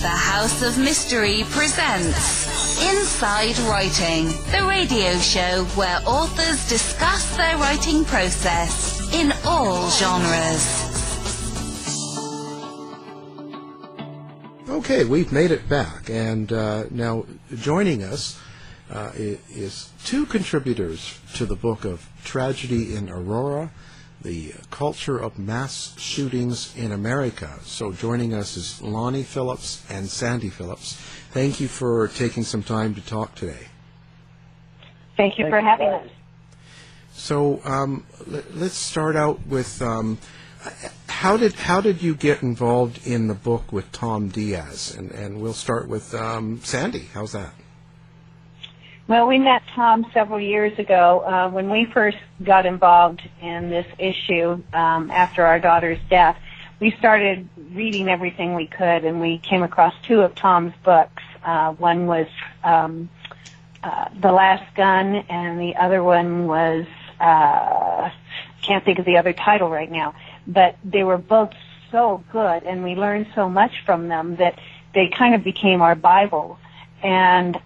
The House of Mystery presents Inside Writing, the radio show where authors discuss their writing process in all genres. Okay, we've made it back, and now joining us is two contributors to the book of Tragedy in Aurora, the culture of mass shootings in America. So joining us is Lonnie Phillips and Sandy Phillips. Thank you for taking some time to talk today. Thank you for having us. So let's start out with how did you get involved in the book with Tom Diaz? And we'll start with Sandy. How's that? Well, we met Tom several years ago when we first got involved in this issue after our daughter's death. We started reading everything we could, and we came across two of Tom's books. One was The Last Gun, and the other one was, can't think of the other title right now, but they were both so good, and we learned so much from them that they kind of became our Bible. And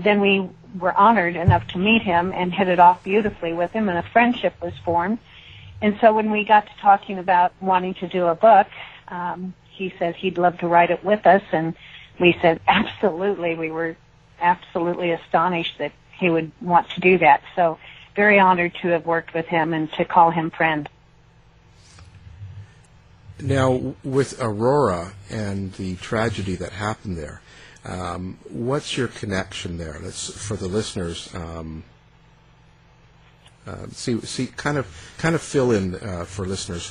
then we were honored enough to meet him and hit it off beautifully with him, and a friendship was formed. And so when we got to talking about wanting to do a book, he said he'd love to write it with us, and we said absolutely. We were absolutely astonished that he would want to do that. So very honored to have worked with him and to call him friend. Now, with Aurora and the tragedy that happened there, what's your connection there? Let's, for the listeners, kind of fill in for listeners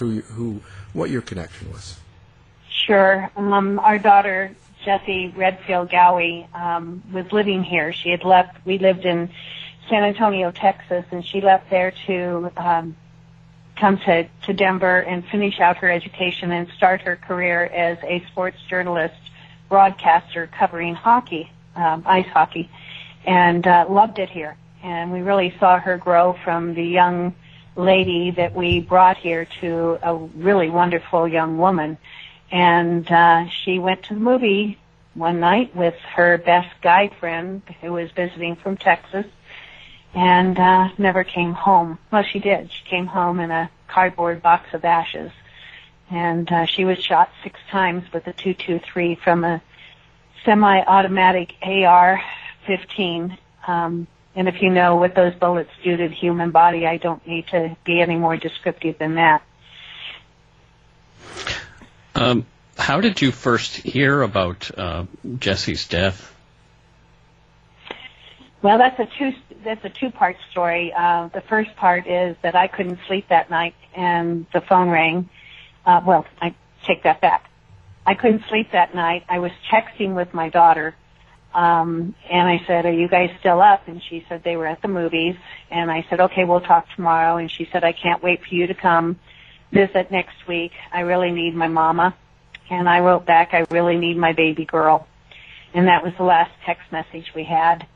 what your connection was. Sure. Our daughter Jessi, Redfield Ghawi, was living here. She had left. We lived in San Antonio, Texas, and she left there to come to Denver and finish out her education and start her career as a sports journalist, broadcaster covering hockey, ice hockey, and loved it here. And we really saw her grow from the young lady that we brought here to a really wonderful young woman. And she went to the movie one night with her best guy friend who was visiting from Texas, and never came home. Well, she did. She came home in a cardboard box of ashes. And she was shot 6 times with a .223 from a semi-automatic AR-15. And if you know what those bullets do to the human body, I don't need to be any more descriptive than that. How did you first hear about Jessi's death? Well, that's a two-part story. The first part is that I couldn't sleep that night, and the phone rang. Well, I take that back. I couldn't sleep that night. I was texting with my daughter, and I said, "Are you guys still up?" And she said they were at the movies. And I said, "Okay, we'll talk tomorrow." And she said, "I can't wait for you to come visit next week. I really need my mama." And I wrote back, "I really need my baby girl." And that was the last text message we had.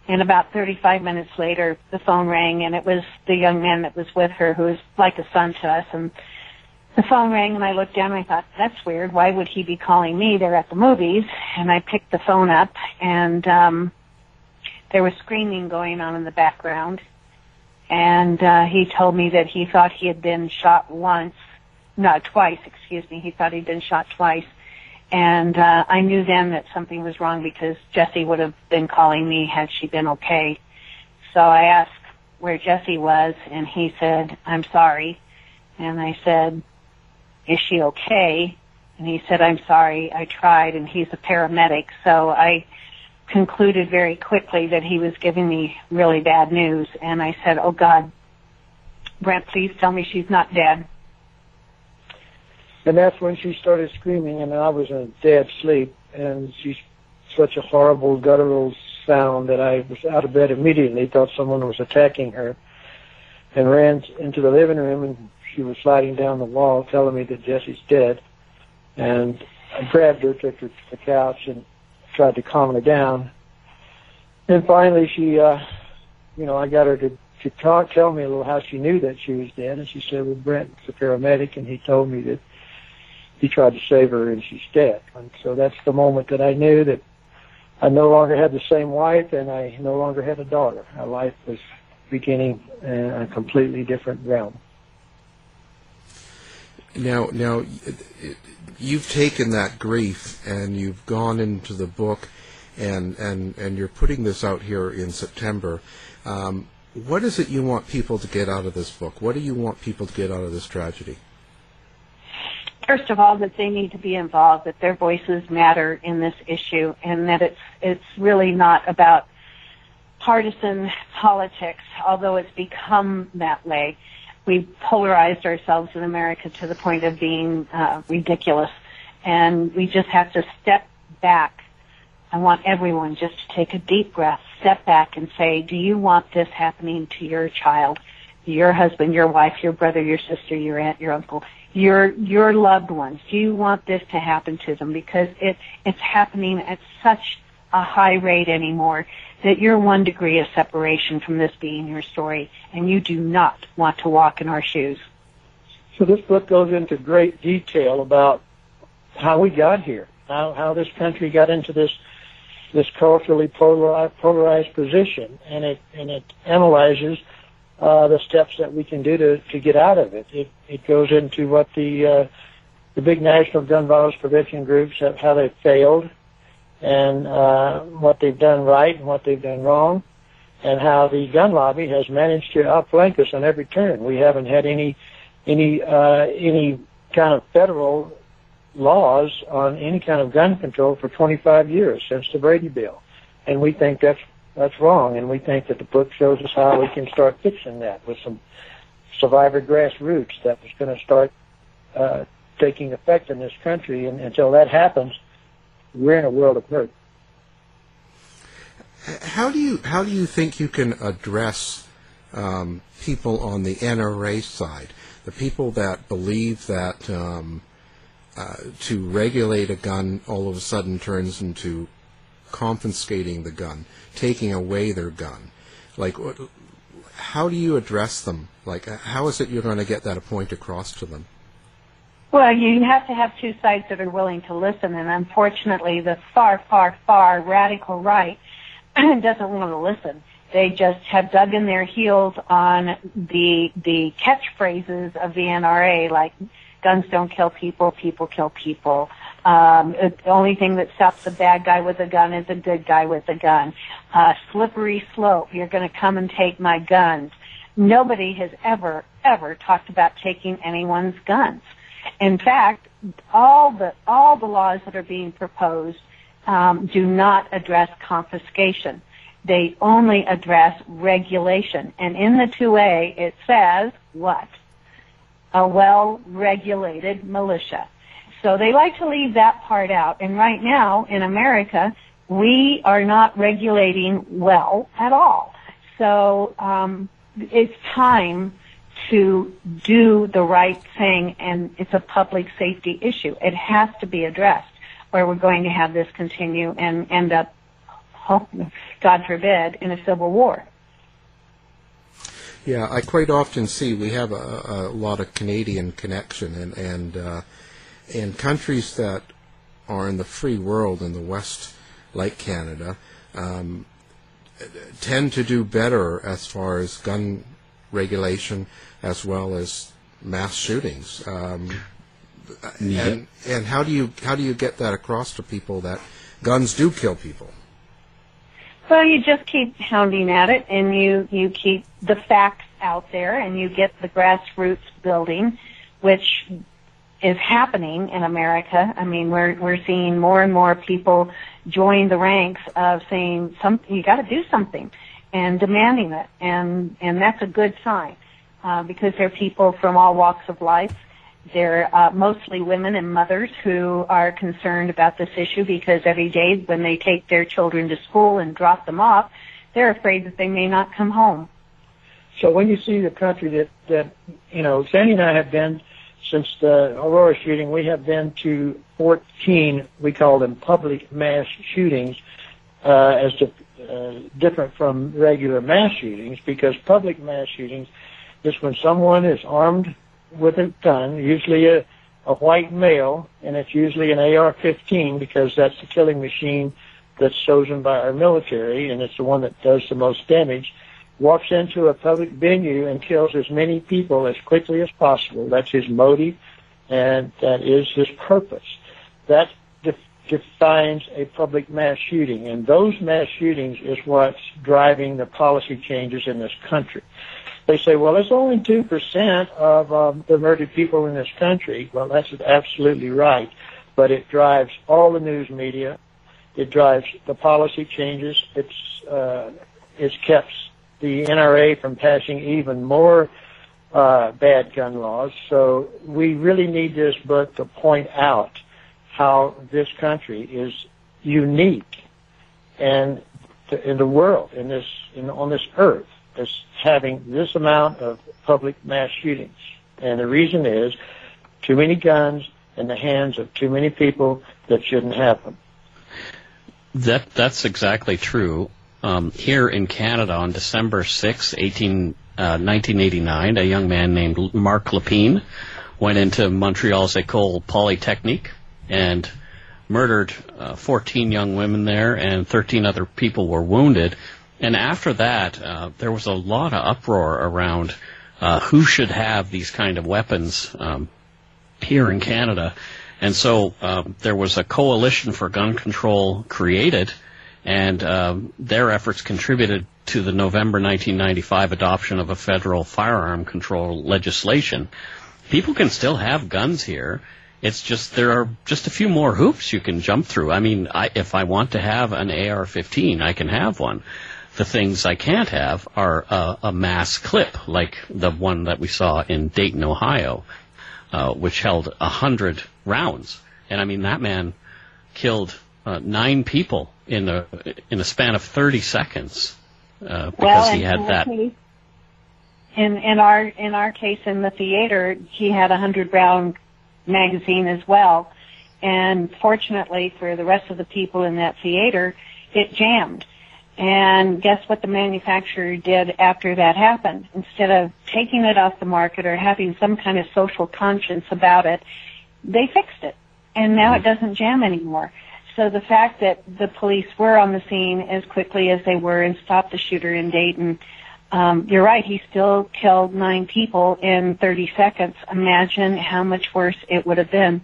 And about 35 minutes later, the phone rang, and it was the young man that was with her, who was like a son to us. And the phone rang, and I looked down, and I thought, that's weird. Why would he be calling me? They're at the movies. And I picked the phone up, and there was screaming going on in the background. And he told me that he thought he had been shot twice. He thought he'd been shot twice. And I knew then that something was wrong because Jessi would have been calling me had she been okay. So I asked where Jessi was, and he said, "I'm sorry." And I said, "Is she okay?" And he said, "I'm sorry, I tried," and he's a paramedic. So I concluded very quickly that he was giving me really bad news. And I said, "Oh, God, Brent, please tell me she's not dead." And that's when she started screaming, and I was in a dead sleep, and she's such a horrible, guttural sound that I was out of bed immediately, thought someone was attacking her, and ran into the living room, and she was sliding down the wall telling me that Jessi's dead. And I grabbed her, took her to the couch, and tried to calm her down. And finally she, I got her to tell me a little how she knew that she was dead, and she said, "Well, Brent was a paramedic, and he told me that he tried to save her, and she's dead. And so that's the moment that I knew that I no longer had the same wife, and I no longer had a daughter. Our life was beginning in a completely different realm. Now, you've taken that grief and you've gone into the book, and you're putting this out here in September. What is it you want people to get out of this book? What do you want people to get out of this tragedy? First of all, that they need to be involved, that their voices matter in this issue, and that it's really not about partisan politics, although it's become that way. We've polarized ourselves in America to the point of being ridiculous, and we just have to step back. I want everyone just to take a deep breath, step back and say, do you want this happening to your child, your husband, your wife, your brother, your sister, your aunt, your uncle, your loved ones? Do you want this to happen to them? Because it's happening at such a high rate anymore that you're 1 degree of separation from this being your story, and you do not want to walk in our shoes. So this book goes into great detail about how we got here, how this country got into this culturally polarized position, and it analyzes the steps that we can do to get out of it. It goes into what the big national gun violence prevention groups how they failed, and what they've done right and what they've done wrong, and how the gun lobby has managed to outflank us on every turn. We haven't had any kind of federal laws on any kind of gun control for 25 years since the Brady Bill, and we think that's wrong, and we think that the book shows us how we can start fixing that with some survivor grassroots that was going to start taking effect in this country, and until that happens, we're in a world of hurt. How do you think you can address people on the NRA side, the people that believe that to regulate a gun all of a sudden turns into confiscating the gun, taking away their gun? Like, how do you address them? Like, how is it you're going to get that point across to them? Well, you have to have two sides that are willing to listen, and unfortunately the far, far, far radical right doesn't want to listen. They just have dug in their heels on the catchphrases of the NRA, like guns don't kill people, people kill people. The only thing that stops a bad guy with a gun is a good guy with a gun. Slippery slope, you're going to come and take my guns. Nobody has ever talked about taking anyone's guns. In fact, all the laws that are being proposed do not address confiscation. They only address regulation. And in the 2A, it says, what? A well-regulated militia. So they like to leave that part out. And right now, in America, we are not regulating well at all. So it's time to do the right thing, and it's a public safety issue. It has to be addressed, or we're going to have this continue and end up, God forbid, in a civil war. Yeah, I quite often see we have a lot of Canadian connection, and countries that are in the free world in the West, like Canada, tend to do better as far as gun regulation as well as mass shootings. And how do you get that across to people that guns do kill people? Well, you just keep hounding at it, and you keep the facts out there, and you get the grassroots building, which is happening in America. I mean, we're seeing more and more people join the ranks of saying, you got to do something, and demanding it, and that's a good sign, because they're people from all walks of life. They're mostly women and mothers who are concerned about this issue, because every day when they take their children to school and drop them off, they're afraid that they may not come home. So when you see the country that Sandy and I have been, since the Aurora shooting, we have been to 14, we call them public mass shootings, different from regular mass shootings, because public mass shootings is when someone is armed with a gun, usually a a white male, and it's usually an AR-15 because that's the killing machine that's chosen by our military, and it's the one that does the most damage, walks into a public venue and kills as many people as quickly as possible. That's his motive, and that is his purpose. That defines a public mass shooting, and those mass shootings is what's driving the policy changes in this country. They say, well, it's only 2% of the murdered people in this country. Well, that's absolutely right, but it drives all the news media. It drives the policy changes. It's kept the NRA from passing even more bad gun laws. So we really need this book to point out how this country is unique and in the world, on this earth, as having this amount of public mass shootings. And the reason is too many guns in the hands of too many people that shouldn't have them. That's exactly true. Here in Canada, on December 6, 1989, a young man named Marc Lépine went into Montreal's École Polytechnique and murdered 14 young women there, and 13 other people were wounded. And after that, there was a lot of uproar around who should have these kind of weapons here in Canada. And so there was a coalition for gun control created, and their efforts contributed to the November 1995 adoption of a federal firearm control legislation. People can still have guns here. It's just there are just a few more hoops you can jump through. I mean, if I want to have an AR-15, I can have one. The things I can't have are a mass clip, like the one that we saw in Dayton, Ohio, which held 100 rounds. And I mean, that man killed 9 people in a span of 30 seconds because he had that. In our case in the theater, he had a 100-round magazine as well, and fortunately for the rest of the people in that theater, it jammed. And guess what the manufacturer did after that happened? Instead of taking it off the market or having some kind of social conscience about it, they fixed it, and now it doesn't jam anymore. So the fact that the police were on the scene as quickly as they were and stopped the shooter in Dayton, you're right, he still killed 9 people in 30 seconds. Imagine how much worse it would have been.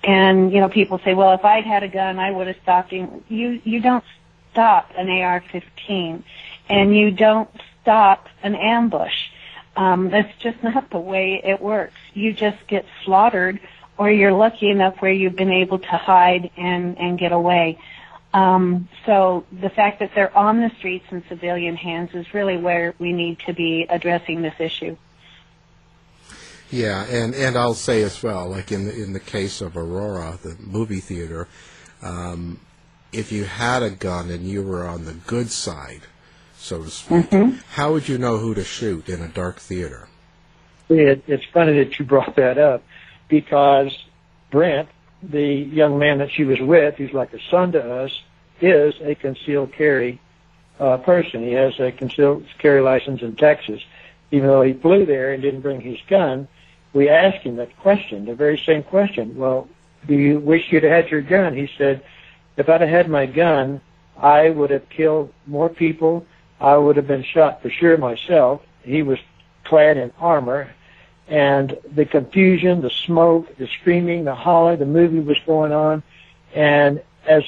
And, you know, people say, well, if I'd had a gun, I would have stopped him. You don't stop an AR-15, and you don't stop an ambush. That's just not the way it works. You just get slaughtered, or you're lucky enough where you've been able to hide and get away. So the fact that they're on the streets in civilian hands is really where we need to be addressing this issue. Yeah, and I'll say as well, like in the case of Aurora, the movie theater, if you had a gun and you were on the good side, so to speak, how would you know who to shoot in a dark theater? It's funny that you brought that up, because Brent, the young man that she was with, who's like a son to us, is a concealed carry person. He has a concealed carry license in Texas. Even though he flew there and didn't bring his gun, we asked him that question, the very same question. Well, do you wish you'd had your gun? He said, if I'd have had my gun, I would have killed more people. I would have been shot for sure myself. He was clad in armor. And the confusion, the smoke, the screaming, the holler, the movie was going on. And as,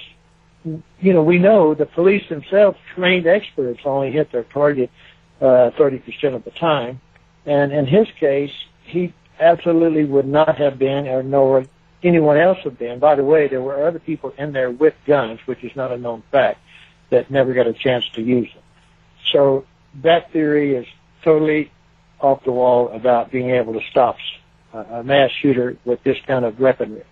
you know, we know the police themselves, trained experts, only hit their target 30% of the time. And in his case, he absolutely would not have been, or nor anyone else have been. By the way, there were other people in there with guns, which is not a known fact, that never got a chance to use them. So that theory is totally off the wall about being able to stop a mass shooter with this kind of weaponry.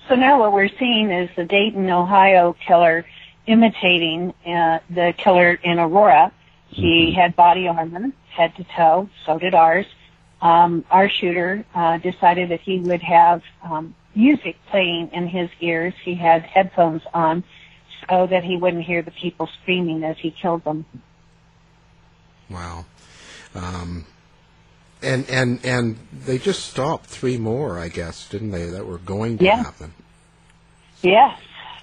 So now what we're seeing is the Dayton, Ohio killer imitating the killer in Aurora. He had body armor, head to toe, so did ours. Our shooter decided that he would have music playing in his ears. He had headphones on so that he wouldn't hear the people screaming as he killed them. Wow. And they just stopped 3 more, I guess, didn't they, that were going to happen? Yes,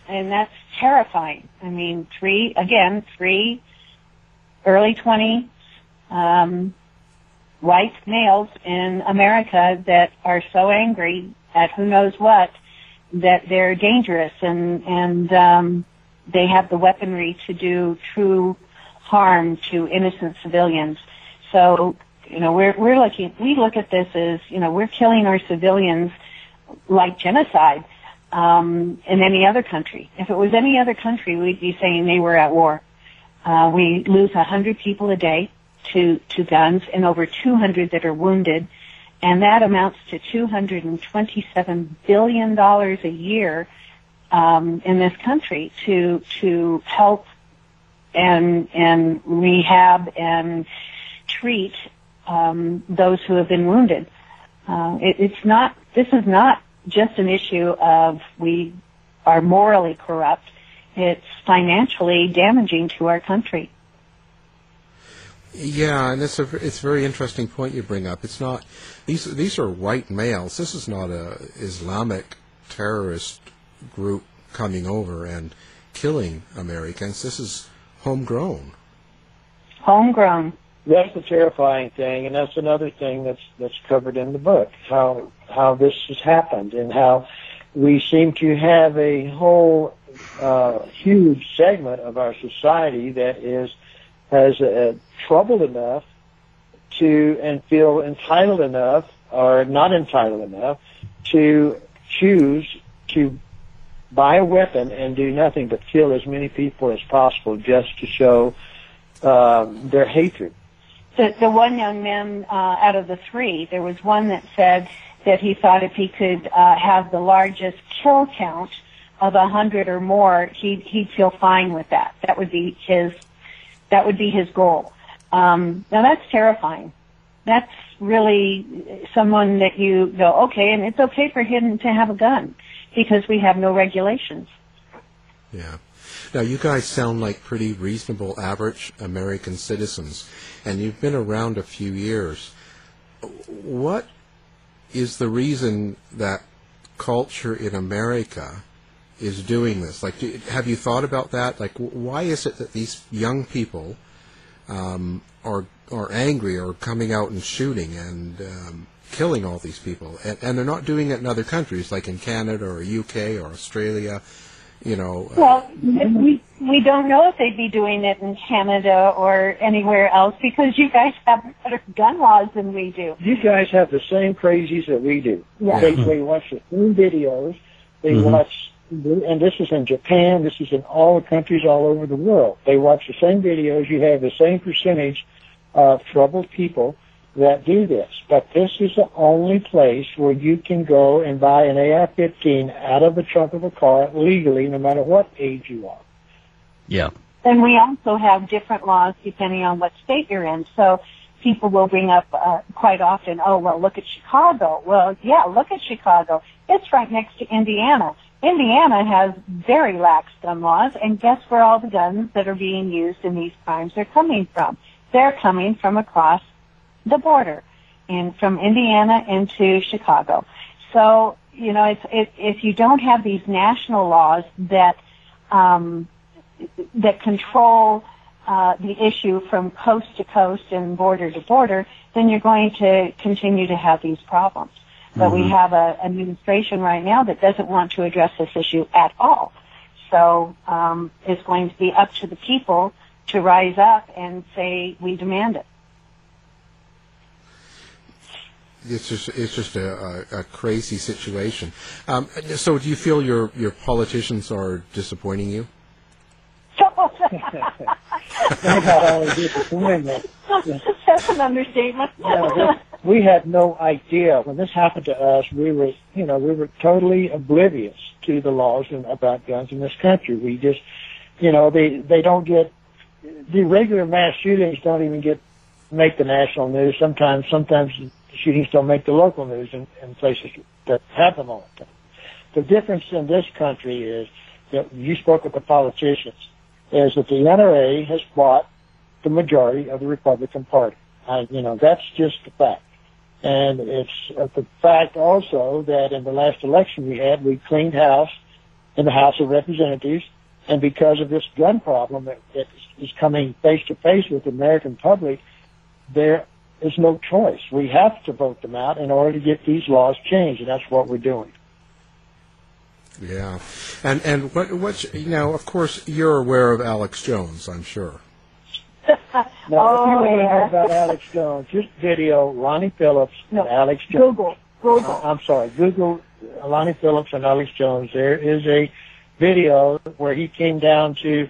and that's terrifying. I mean, 3 early 20s white males in America that are so angry at who knows what that they're dangerous and they have the weaponry to do true harm to innocent civilians. So, we look at this as, we're killing our civilians like genocide in any other country. If it was any other country, we'd be saying they were at war. We lose 100 people a day to guns and over 200 that are wounded, and that amounts to $227 billion a year in this country to help and rehab and treat those who have been wounded. This is not just an issue of we are morally corrupt. It's financially damaging to our country. Yeah, and it's a very interesting point you bring up. It's not these are white males. This is not a Islamic terrorist group coming over and killing Americans. This is homegrown. Homegrown. That's the terrifying thing, and that's another thing that's covered in the book. How this has happened, and how we seem to have a whole huge segment of our society that has troubled enough and feel entitled enough or not entitled enough to choose to buy a weapon and do nothing but kill as many people as possible just to show their hatred. The one young man out of the 3, there was one that said that he thought if he could have the largest kill count of 100 or more, he'd feel fine with that. That would be his goal. Now that's terrifying. That's really someone that you go, okay, and it's okay for him to have a gun because we have no regulations. Yeah. Now, you guys sound like pretty reasonable, average American citizens, and you've been around a few years. What is the reason that culture in America is doing this? Like, have you thought about that? Like, why is it that these young people are angry or coming out and shooting and killing all these people? And they're not doing it in other countries, like in Canada or UK or Australia. Well, we don't know if they'd be doing it in Canada or anywhere else because you guys have better gun laws than we do. You guys have the same crazies that we do. Yeah. They watch the same videos. They watch, and this is in Japan. This is in all the countries all over the world. They watch the same videos. You have the same percentage of troubled people that do this. But this is the only place where you can go and buy an AR-15 out of the trunk of a car legally, no matter what age you are. Yeah. And we also have different laws depending on what state you're in. So people will bring up quite often, oh, well, look at Chicago. Well, yeah, look at Chicago. It's right next to Indiana. Indiana has very lax gun laws, and guess where all the guns that are being used in these crimes are coming from? They're coming from across the border, and from Indiana into Chicago. So, if you don't have these national laws that control the issue from coast to coast and border to border, then you're going to continue to have these problems. But we have an administration right now that doesn't want to address this issue at all. So it's going to be up to the people to rise up and say, we demand it. It's just a crazy situation. So do you feel your politicians are disappointing you? That's an understatement. We had no idea when this happened to us. We were totally oblivious to the laws about guns in this country. We just, they don't get the regular mass shootings don't even make the national news. Sometimes the shootings don't make the local news in places that have them all the time. The difference in this country is that you spoke with the politicians, is that the NRA has bought the majority of the Republican Party. That's just a fact. And it's the fact also that in the last election we had, we cleaned house in the House of Representatives, and because of this gun problem that is coming face to face with the American public, there is no choice. We have to vote them out in order to get these laws changed, and that's what we're doing. Yeah, and what now? Of course, you're aware of Alex Jones, I'm sure. Now, if you want to know about Alex Jones, just video Lonnie Phillips and Alex Jones. Google. I'm sorry, Google Lonnie Phillips and Alex Jones. There is a video where he came down to.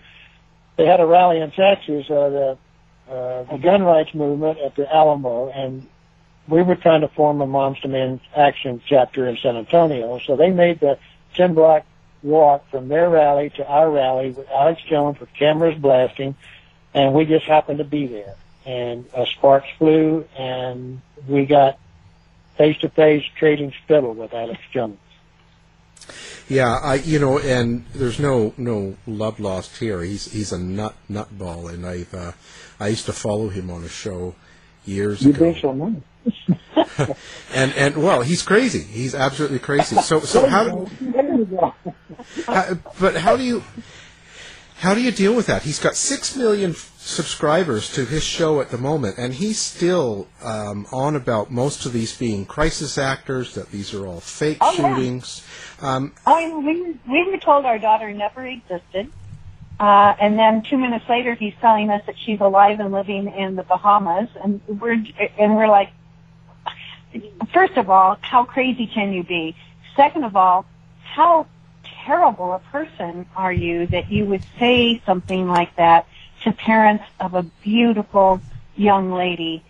They had a rally in Texas, the gun rights movement at the Alamo, and we were trying to form a Moms to Men Action chapter in San Antonio. So they made the 10-block walk from their rally to our rally with Alex Jones with cameras blasting, and we just happened to be there. And sparks flew, and we got face-to-face trading spittle with Alex Jones. Yeah, and there's no love lost here. He's a nutball, and I used to follow him on a show years ago. You think so, man? and well, he's crazy. He's absolutely crazy. So how do you deal with that? He's got 6 million subscribers to his show at the moment, and he's still on about most of these being crisis actors, that these are all fake shootings. We were told our daughter never existed, and then 2 minutes later he's telling us that she's alive and living in the Bahamas, and we're like, first of all, how crazy can you be? Second of all, how terrible a person are you that you would say something like that to parents of a beautiful young lady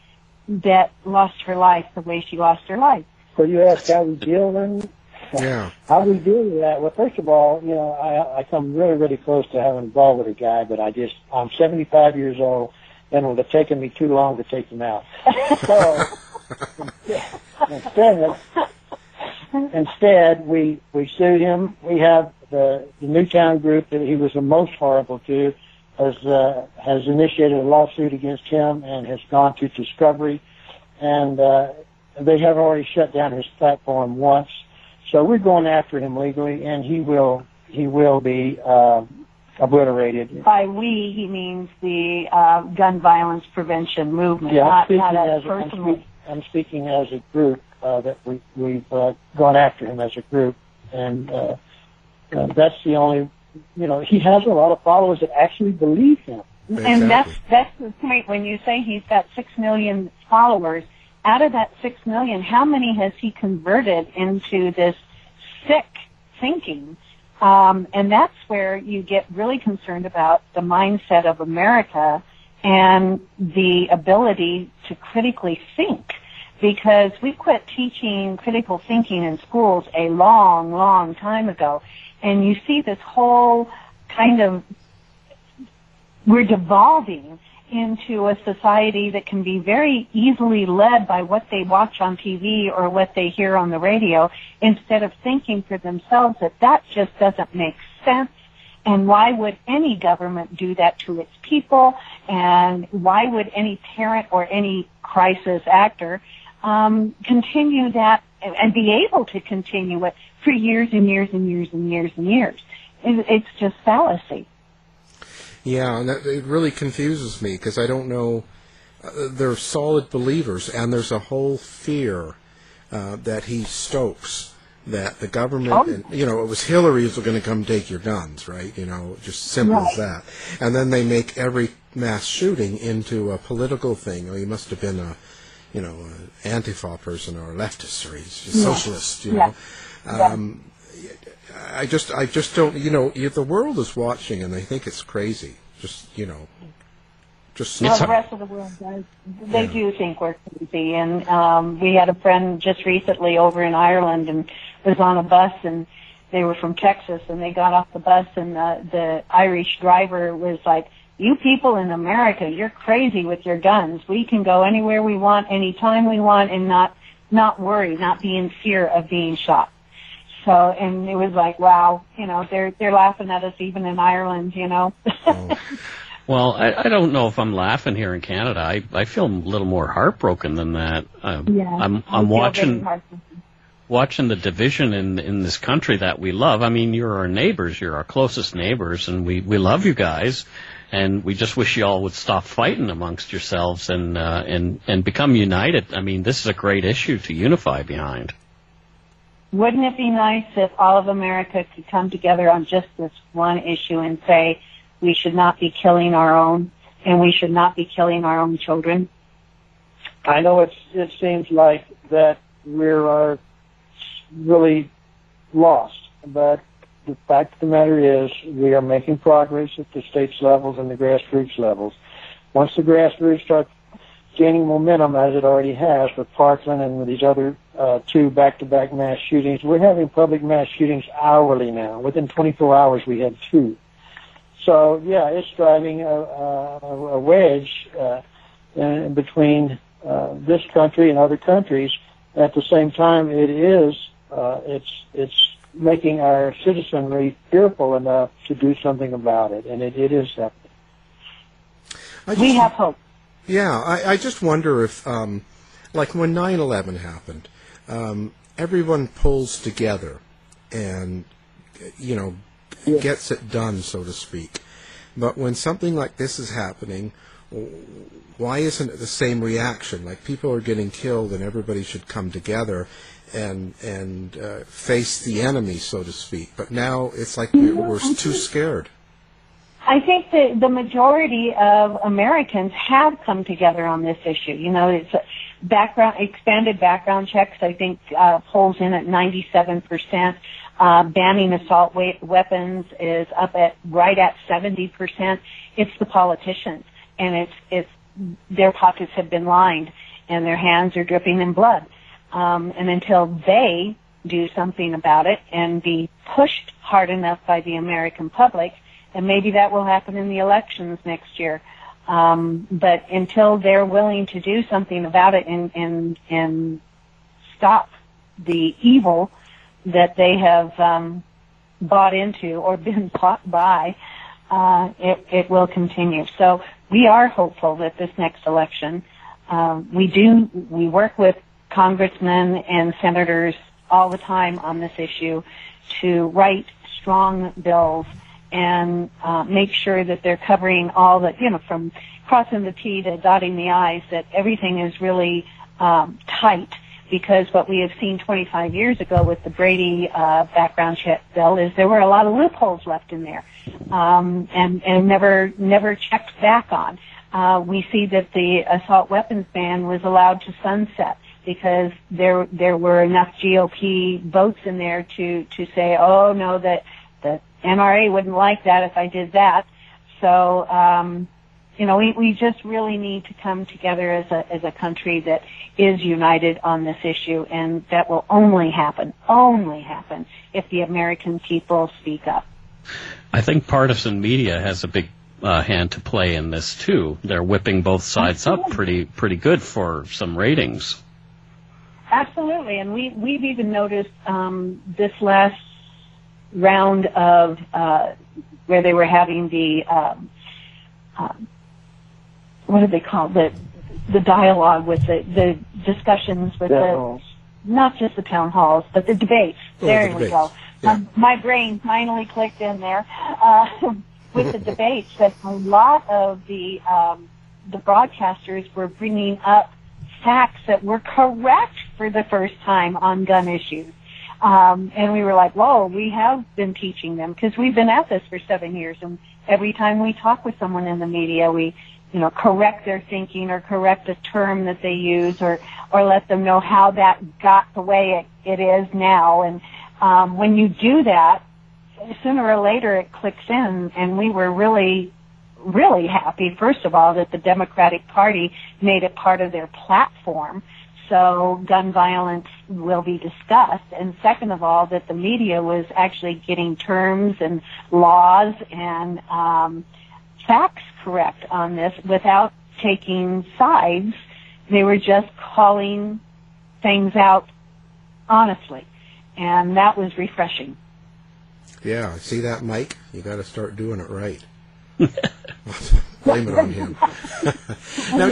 that lost her life the way she lost her life? So you ask how we deal then? Yeah. How we deal with that? Well, first of all, I come really, really close to having a ball with a guy, but I'm 75 years old, and it would have taken me too long to take him out. So instead, we sued him. We have the Newtown group that he was the most horrible to has initiated a lawsuit against him and has gone to discovery, and they have already shut down his platform once. So we're going after him legally, and he will be obliterated. By we, he means the gun violence prevention movement, yeah, I'm speaking as a group that we've gone after him as a group, and that's the only. He has a lot of followers that actually believe him. Exactly. And that's the point. When you say he's got 6 million followers, out of that 6 million, how many has he converted into this sick thinking? And that's where you get really concerned about the mindset of America and the ability to critically think. Because we quit teaching critical thinking in schools a long, long time ago. And you see this whole kind of, we're devolving into a society that can be very easily led by what they watch on TV or what they hear on the radio, instead of thinking for themselves that just doesn't make sense. And why would any government do that to its people? And why would any parent or any crisis actor continue that and be able to continue it for years and years and years and years and years? It's just fallacy. Yeah, and it really confuses me because I don't know. They're solid believers, and there's a whole fear that he stokes that the government, and, it was Hillary who's going to come take your guns, right? Just simple as that. And then they make every mass shooting into a political thing. He must have been an Antifa person or a leftist, or he's a socialist, I just don't, the world is watching and they think it's crazy. Well, the rest of the world does. They do think we're crazy. And we had a friend just recently over in Ireland and was on a bus, and they were from Texas, and they got off the bus, and the Irish driver was like, "You people in America, you're crazy with your guns. We can go anywhere we want, anytime we want, and not worry, not be in fear of being shot." So, and it was like, wow, they're laughing at us even in Ireland, Oh. Well, I don't know if I'm laughing here in Canada. I feel a little more heartbroken than that. I'm watching the division in this country that we love. I mean, you're our neighbors, you're our closest neighbors, and we love you guys, and we just wish you all would stop fighting amongst yourselves and become united. I mean, this is a great issue to unify behind. Wouldn't it be nice if all of America could come together on just this one issue and say we should not be killing our own, and we should not be killing our own children? I know it seems like that we are really lost, but the fact of the matter is we are making progress at the states levels and the grassroots levels. Once the grassroots start gaining momentum, as it already has with Parkland and with these other two back-to-back mass shootings, we're having public mass shootings hourly now. Within 24 hours, we had 2. So, yeah, it's driving a wedge in between this country and other countries. At the same time, it's making our citizenry fearful enough to do something about it, and it is happening. We have hope. Yeah, I just wonder if, like when 9/11 happened, everyone pulls together and, gets it done, so to speak. But when something like this is happening, why isn't it the same reaction? Like, people are getting killed and everybody should come together and face the enemy, so to speak. But now it's like we're too scared. I think that the majority of Americans have come together on this issue. It's expanded background checks, I think, pulls in at 97%. Banning assault weapons is up right at 70%. It's the politicians, and it's their pockets have been lined, and their hands are dripping in blood. And until they do something about it and be pushed hard enough by the American public, and maybe that will happen in the elections next year. But until they're willing to do something about it and stop the evil that they have bought into or been bought by, it will continue. So we are hopeful that this next election, we work with congressmen and senators all the time on this issue to write strong bills and make sure that they're covering all the, from crossing the T to dotting the I's, that everything is really tight. Because what we have seen 25 years ago with the Brady background check bill is there were a lot of loopholes left in there, and never checked back on. We see that the assault weapons ban was allowed to sunset because there were enough GOP votes in there to say, oh no, that the NRA wouldn't like that if I did that. So we just really need to come together as a country that is united on this issue, and that will only happen if the American people speak up. I think partisan media has a big hand to play in this too. They're whipping both sides up pretty good for some ratings. Absolutely, and we've even noticed this last round of where they were having the what do they call the dialogue with the discussions with not just the town halls, but the debates. There we go. Yeah. My brain finally clicked in there with the debates. That a lot of the broadcasters were bringing up facts that were correct for the first time on gun issues. And we were like, whoa, we have been teaching them because we've been at this for 7 years. And every time we talk with someone in the media, we, correct their thinking or correct a term that they use or let them know how that got the way it is now. And when you do that, sooner or later it clicks in. And we were really, really happy, first of all, that the Democratic Party made it part of their platform. So gun violence will be discussed. And second of all, that the media was actually getting terms and laws and facts correct on this without taking sides. They were just calling things out honestly. And that was refreshing. Yeah, see that, Mike? You got to start doing it right. blame it on him. Now,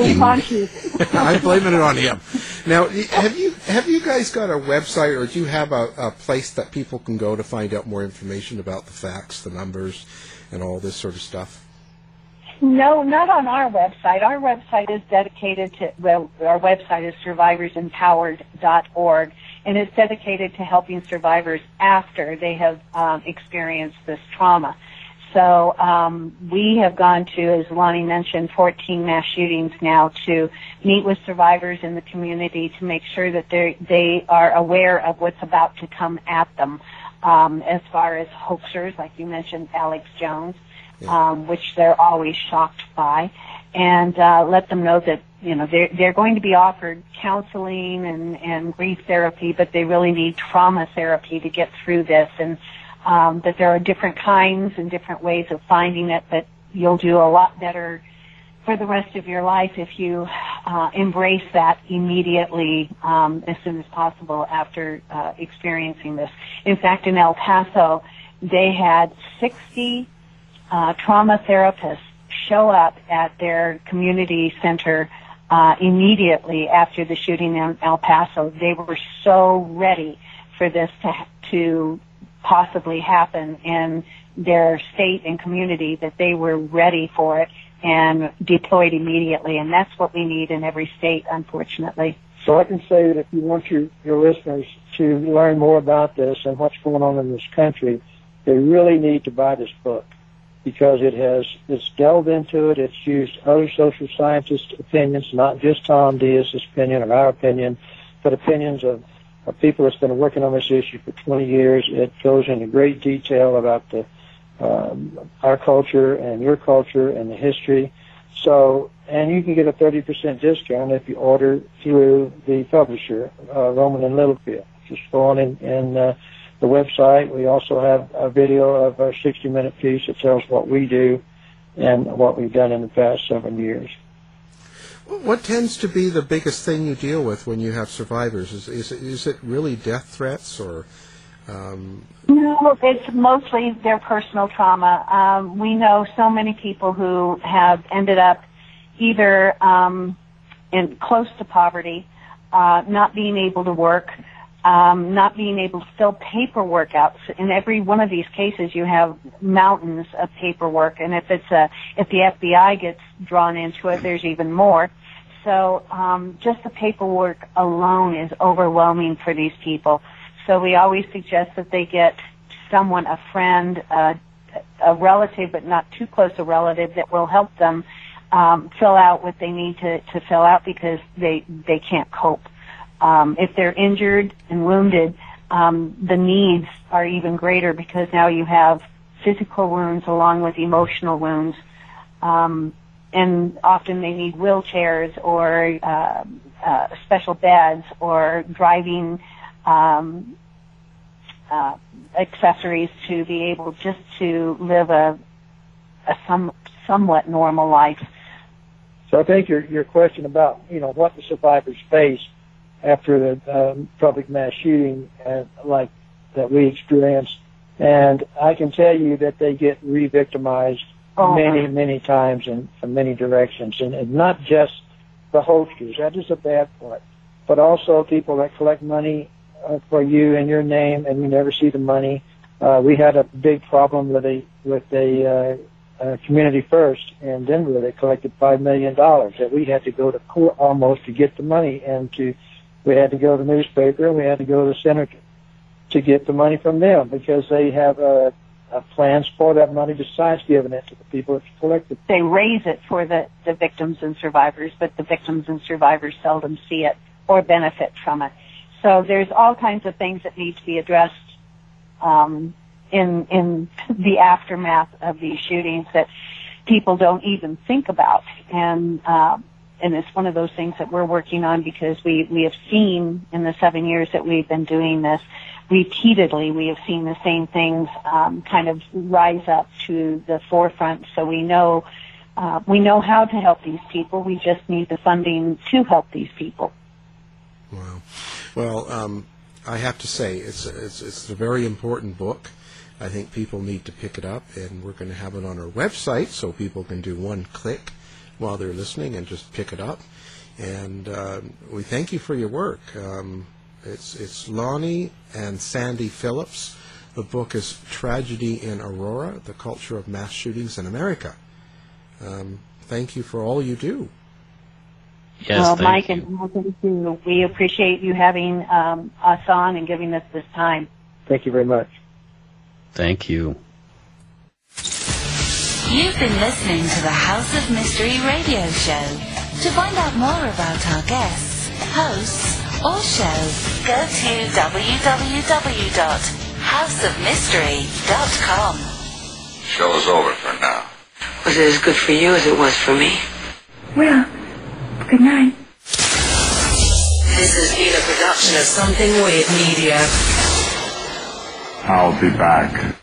I'm blaming it on him. Now, have you guys got a website, or do you have a place that people can go to find out more information about the facts, the numbers, and all this sort of stuff? No, not on our website. Our website is dedicated to, well, our website is survivorsempowered.org, and it's dedicated to helping survivors after they have experienced this trauma. So we have gone to, as Lonnie mentioned, 14 mass shootings now to meet with survivors in the community to make sure that they are aware of what's about to come at them, as far as hoaxers, like you mentioned, Alex Jones, which they're always shocked by, and let them know that, you know, they're going to be offered counseling and grief therapy, but they really need trauma therapy to get through this, and that there are different kinds and different ways of finding it, but you'll do a lot better for the rest of your life if you embrace that immediately, as soon as possible after experiencing this. In fact, in El Paso, they had 60 trauma therapists show up at their community center immediately after the shooting in El Paso. They were so ready for this to possibly happen in their state and community that they were ready for it and deployed immediately, and that's what we need in every state, unfortunately. So I can say that if you want your listeners to learn more about this and what's going on in this country, they really need to buy this book, because it's delved into it. It's used other social scientists' opinions, not just Tom Diaz's opinion or our opinion, but opinions of people that's been working on this issue for 20 years. It goes into great detail about our culture and your culture and the history. So, and you can get a 30% discount if you order through the publisher, Roman and Littlefield. Just go on in the website. We also have a video of our 60-minute piece that tells what we do and what we've done in the past 7 years. What tends to be the biggest thing you deal with when you have survivors? Is it really death threats, or? No, it's mostly their personal trauma. We know so many people who have ended up either in close to poverty, not being able to work, not being able to fill paperwork out. In every one of these cases, you have mountains of paperwork, and if the FBI gets drawn into it, there's even more. So just the paperwork alone is overwhelming for these people. So we always suggest that they get someone, a friend, a relative, but not too close a relative, that will help them fill out what they need to fill out, because they can't cope. If they're injured and wounded, the needs are even greater, because now you have physical wounds along with emotional wounds, and often they need wheelchairs or special beds or driving accessories to be able just to live a somewhat normal life. So I think your question about, you know, what the survivors face after the public mass shooting like that we experienced, and I can tell you that they get re-victimized many times in many directions, and not just the hoaxers. That is a bad part, but also people that collect money for you in your name, and you never see the money. We had a big problem with a Community First in Denver. They collected $5 million that we had to go to court almost to get the money, and we had to go to the newspaper, and we had to go to the senator to get the money from them, because they have plans for that money besides giving it to the people that's collected. They raise it for the victims and survivors, but the victims and survivors seldom see it or benefit from it. So there's all kinds of things that need to be addressed in the aftermath of these shootings that people don't even think about. And it's one of those things that we're working on, because we have seen in the 7 years that we've been doing this, repeatedly we have seen the same things kind of rise up to the forefront. So we know how to help these people. We just need the funding to help these people. Wow. Well, I have to say it's a very important book. I think people need to pick it up, and we're going to have it on our website so people can do one click while they're listening and just pick it up. And we thank you for your work. It's Lonnie and Sandy Phillips. The book is Tragedy in Aurora, The Culture of Mass Shootings in America. Thank you for all you do. Yes, well, thank Mike, you. and thank you. We appreciate you having us on and giving us this time. Thank you very much. Thank you. You've been listening to the House of Mystery radio show. To find out more about our guests, hosts, or show, go to www.houseofmystery.com. Show is over for now. Was it as good for you as it was for me? Well, good night. This has been a production of Something Weird Media. I'll be back.